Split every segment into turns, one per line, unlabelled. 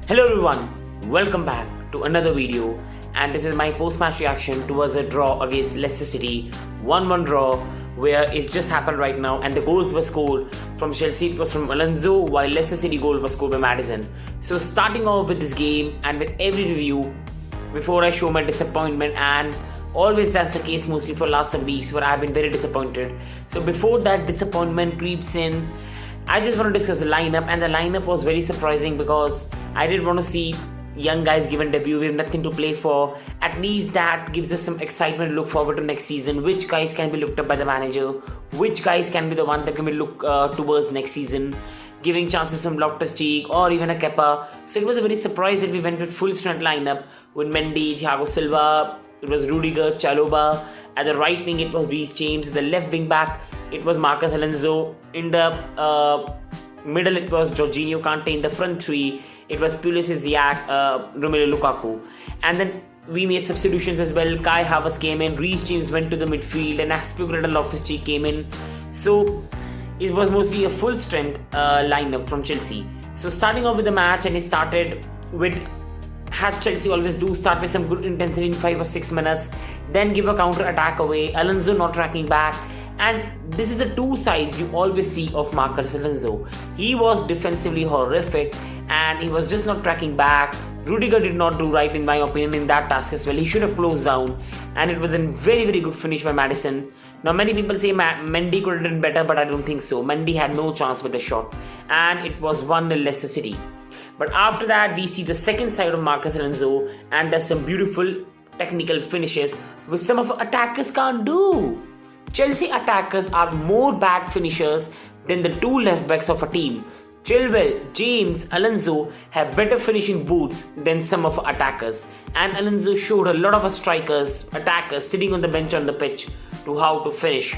Hello everyone, welcome back to another video, and this is my post-match reaction towards a draw against Leicester City, 1-1 draw where it's just happened right now, and the goals were scored from Chelsea. It was from Alonso, while Leicester City goal was scored by Maddison. So starting off with this game and with every review, before I show my disappointment, and always that's the case mostly for last some weeks where I've been very disappointed. So before that disappointment creeps in, I just want to discuss the lineup, and the lineup was very surprising because I did want to see young guys given debut. We have nothing to play for. At least that gives us some excitement to look forward to next season. Which guys can be looked up by the manager? Which guys can be the one that can be looked towards next season? Giving chances from Loftus-Cheek or even a Kepa. So it was a very surprise that we went with full strength lineup with Mendy, Thiago Silva, it was Rudiger, Chalobah. At the right wing it was Reece James. The left wing back it was Marcus Alonso. In the middle it was Jorginho Kante. In the front three it was Pulisic, Ziyech, Romelu Lukaku. And then we made substitutions as well. Kai Havertz came in, Reece James went to the midfield, and Aspilicueta Loftus-Cheek came in. So it was mostly a full strength lineup from Chelsea. So starting off with the match, and it started with, as Chelsea always do, start with some good intensity in 5 or 6 minutes, then give a counter attack away, Alonso not tracking back. And this is the two sides you always see of Marcus Alonso. He was defensively horrific and he was just not tracking back. Rudiger did not do right in my opinion in that task as well. He should have closed down, and it was a very good finish by Maddison. Now many people say Mendy could have done better, but I don't think so. Mendy had no chance with the shot, and it was 1-0 Leicester City. But after that we see the second side of Marcus Alonso, and there's some beautiful technical finishes which some of our attackers can't do. Chelsea attackers are more bad finishers than the two left backs of a team. Chilwell, James, Alonso have better finishing boots than some of our attackers, and Alonso showed a lot of our attackers sitting on the bench on the pitch to how to finish.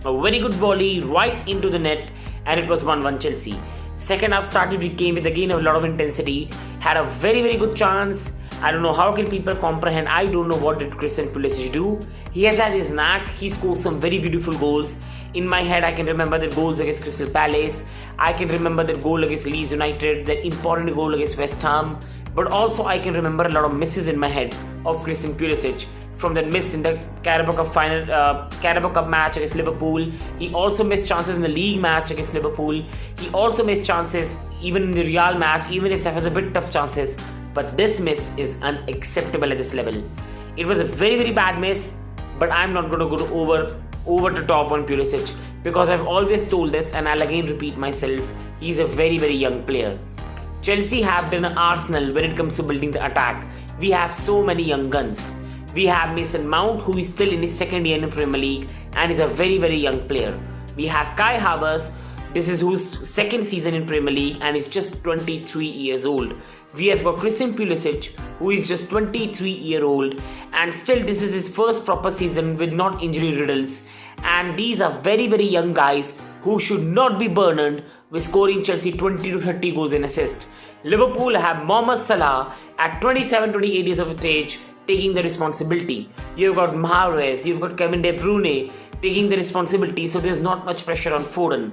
A very good volley right into the net, and it was 1-1 Chelsea. Second half started, we came with again a lot of intensity, had a very good chance. I don't know how can people comprehend. I don't know what did Christian Pulisic do. He has had his knack. He scored some very beautiful goals. In my head, I can remember the goals against Crystal Palace. I can remember the goal against Leeds United, the important goal against West Ham. But also I can remember a lot of misses in my head of Christian Pulisic. From that miss in the Carabao Cup match against Liverpool. He also missed chances in the league match against Liverpool. He also missed chances even in the Real match, even if that was a bit tough chances. But this miss is unacceptable at this level. It was a very bad miss, but I'm not going to go over the top on Pulisic, because I've always told this and I'll again repeat myself. He's a very young player. Chelsea have done an arsenal when it comes to building the attack. We have so many young guns. We have Mason Mount, who is still in his second year in the Premier League and is a very young player. We have Kai Havertz. This is whose second season in Premier League and is just 23 years old. We have got Christian Pulisic, who is just 23-year-old, and still this is his first proper season with not injury riddles. And these are very young guys who should not be burdened with scoring Chelsea 20 to 30 goals and assists. Liverpool have Mohamed Salah at 27-28 years of age taking the responsibility. You've got Mahrez, you've got Kevin De Bruyne taking the responsibility, so there's not much pressure on Foden.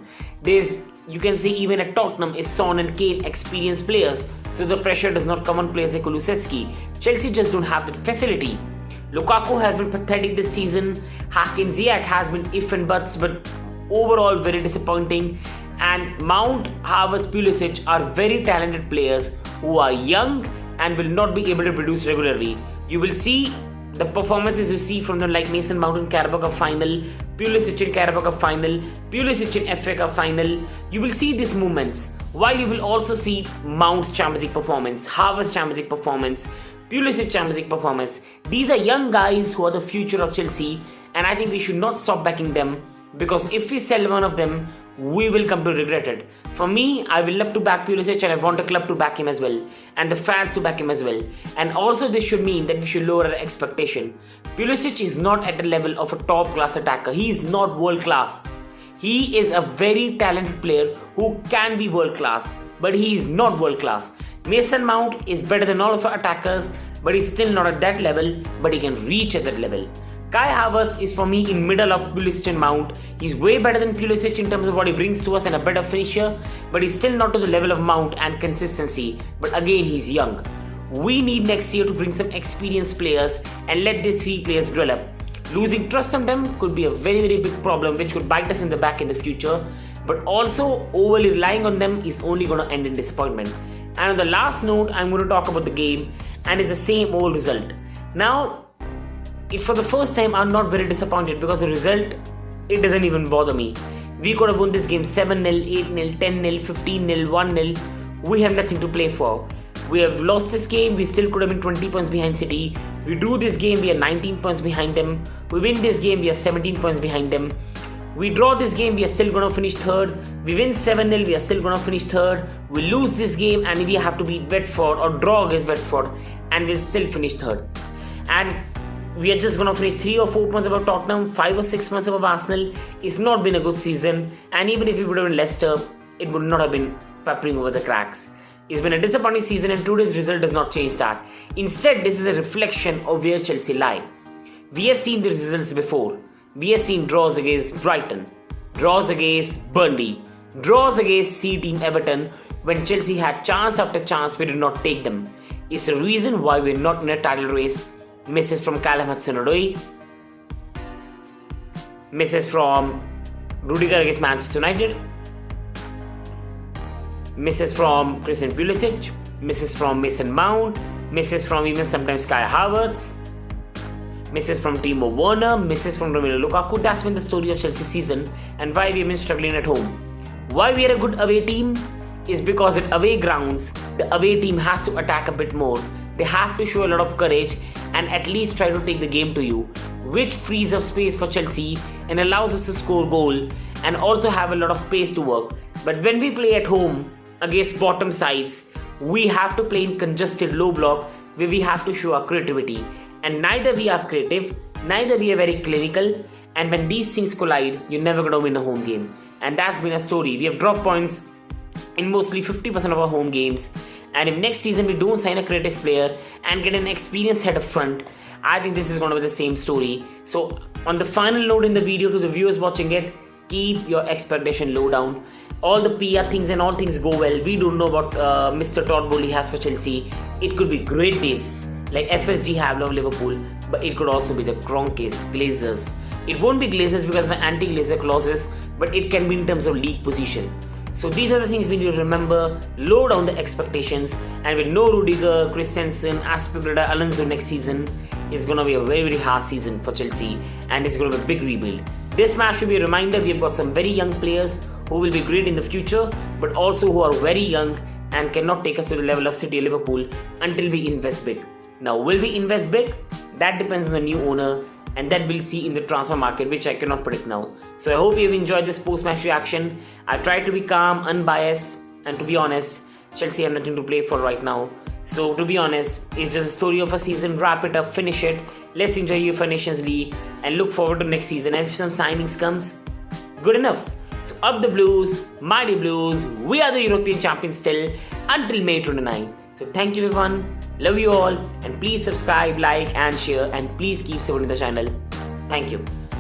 You can see even at Tottenham is Son and Kane experienced players, so the pressure does not come on players like Kulusevski. Chelsea just don't have that facility. Lukaku has been pathetic this season. Hakim Ziyech has been if and buts, but overall very disappointing. And Mount, Havertz, Pulisic are very talented players who are young and will not be able to produce regularly. You will see the performances you see from them, like Mason Mount in Carabao Cup final, Pulisic in Carabao Cup final, Pulisic in FA Cup final. You will see these movements, while you will also see Mount's Champions League performance, Havertz's Champions League performance, Pulisic Champions League performance. These are young guys who are the future of Chelsea, and I think we should not stop backing them, because if we sell one of them, we will come to regret it. For me, I will love to back Pulisic, and I want the club to back him as well, and the fans to back him as well. And also this should mean that we should lower our expectation. Pulisic is not at the level of a top class attacker. He is not world class. He is a very talented player who can be world class, but he is not world class. Mason Mount is better than all of our attackers, but he's still not at that level, but he can reach at that level. Kai Havertz is for me in middle of Pulisic and Mount. He's way better than Pulisic in terms of what he brings to us and a better finisher, but he's still not to the level of Mount and consistency. But again, he's young. We need next year to bring some experienced players and let these three players develop. Losing trust on them could be a very, very big problem which could bite us in the back in the future. But also, overly relying on them is only going to end in disappointment. And on the last note, I'm going to talk about the game, and it's the same old result. Now, for the first time, I'm not very disappointed because the result, it doesn't even bother me. We could have won this game 7-0, 8-0, 10-0, 15-0, 1-0. We have nothing to play for. We have lost this game, we still could have been 20 points behind City. We do this game, we are 19 points behind them. We win this game, we are 17 points behind them. We draw this game, we are still going to finish third. We win 7-0, we are still going to finish third. We lose this game and we have to beat Watford or draw against Watford and we'll still finish third. And we are just going to finish 3 or 4 points above Tottenham, 5 or 6 points above Arsenal. It's not been a good season, and even if it would have been Leicester, it would not have been peppering over the cracks. It's been a disappointing season and today's result does not change that. Instead, this is a reflection of where Chelsea lie. We have seen the results before. We have seen draws against Brighton, draws against Burnley, draws against C team Everton. When Chelsea had chance after chance, we did not take them. It's the reason why we're not in a title race. Misses from Callum Hudson-Odoi, misses from Rudiger against Manchester United, misses from Christian Pulisic, misses from Mason Mount, misses from even sometimes Kai Havertz, misses from Timo Werner, misses from Romelu Lukaku. That's been the story of Chelsea season and why we've been struggling at home. Why we are a good away team is because at away grounds, the away team has to attack a bit more. They have to show a lot of courage and at least try to take the game to you, which frees up space for Chelsea and allows us to score goal and also have a lot of space to work. But when we play at home against bottom sides, we have to play in congested low block where we have to show our creativity. And neither we are creative, neither we are very clinical, and when these things collide, you're never going to win a home game. And that's been a story. We have dropped points in mostly 50% of our home games. And if next season we don't sign a creative player and get an experienced head up front, I think this is going to be the same story. So on the final note in the video to the viewers watching it, keep your expectation low down. All the PR things and all things go well. We don't know what Mr. Todd Bowley has for Chelsea. It could be great days like FSG have of Liverpool, but it could also be the Kroenkes, Glazers. It won't be Glazers because of the anti-Glazer clauses, but it can be in terms of league position. So these are the things we need to remember, low down the expectations, and with no Rudiger, Christensen, Aspilicueta, Alonso next season, it's going to be a very, very hard season for Chelsea and it's going to be a big rebuild. This match should be a reminder we have got some very young players who will be great in the future, but also who are very young and cannot take us to the level of City or Liverpool until we invest big. Now, will we invest big? That depends on the new owner, and that we'll see in the transfer market, which I cannot predict now. So I hope you've enjoyed this post-match reaction. I tried to be calm, unbiased, and to be honest, Chelsea have nothing to play for right now. So to be honest, it's just a story of a season. Wrap it up, finish it. Let's enjoy UEFA Nations League and look forward to next season. And if some signings comes, good enough. So up the Blues, mighty Blues. We are the European champions still until May 29. So thank you everyone. Love you all, and please subscribe, like and share, and please keep supporting the channel. Thank you.